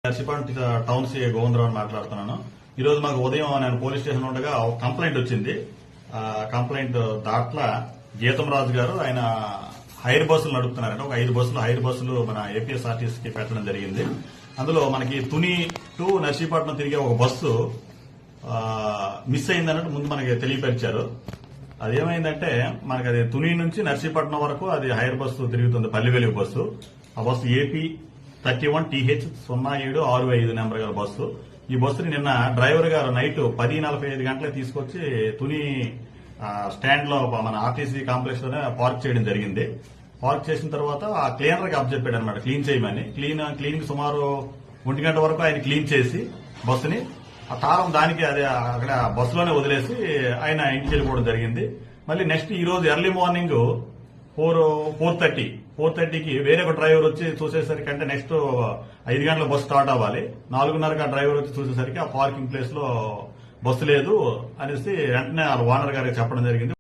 Narsipatnam town CI Govindarao మాట్లాడుతున్నాను. ఈ రోజు మాకు ఉదయం నేను పోలీస్ స్టేషన్ ఉండగా ఒక కంప్లైంట్ వచ్చింది. కంప్లైంట్ దాంట్లో గీతంరాజు గారు ఆయన హైర్ బస్సులు నడుపుతున్నారంట. ఒక 5 హైర్ బస్సులు మన ఏపీఎస్ఆర్టీసీకి పెట్టడం జరిగింది. అందులో మనకి తుని టు నర్సీపట్నం తిరిగే ఒక బస్సు మిస్ అయిందన్నట్టు ముందు మనకి తెలియపరిచారు. అదేమైందంటే మనకి అది తుని నుంచి నర్సీపట్నం వరకు అది హైర్ బస్సు తిరుగుతుంది, పల్లివెలుగు బస్సు. ఆ బస్సు ఏపీ 31TH0765 నెంబర్ గల బస్సు. ఈ బస్సుని నిన్న డ్రైవర్ గారు నైట్ 10:45 గంటలకు తీసుకొచ్చి తుని స్టాండ్ లో మన ఆర్టీసీ కాంప్లెక్స్ లోనే పార్క్ చేయడం జరిగింది. పార్క్ చేసిన తర్వాత ఆ క్లీనర్ కి అప్పచెప్పాడు అనమాట క్లీన్ చేయమని. క్లీనింగ్ సుమారు 1 గంట వరకు ఆయన క్లీన్ చేసి బస్సుని ఆ తాళం దానికి అది అక్కడ బస్సులోనే వదిలేసి ఆయన ఇంటికి వెళ్ళిపోవడం జరిగింది. మళ్ళీ నెక్స్ట్ ఈ రోజు ఎర్లీ మార్నింగ్ 4:30కి వేరే ఒక డ్రైవర్ వచ్చి చూసేసరికి, అంటే నెక్స్ట్ 5 గంటల బస్సు స్టార్ట్ అవ్వాలి, 4:30కి ఆ డ్రైవర్ వచ్చి చూసేసరికి ఆ పార్కింగ్ ప్లేస్ లో బస్సు లేదు అనేసి వెంటనే ఓనర్ గారికి చెప్పడం జరిగింది.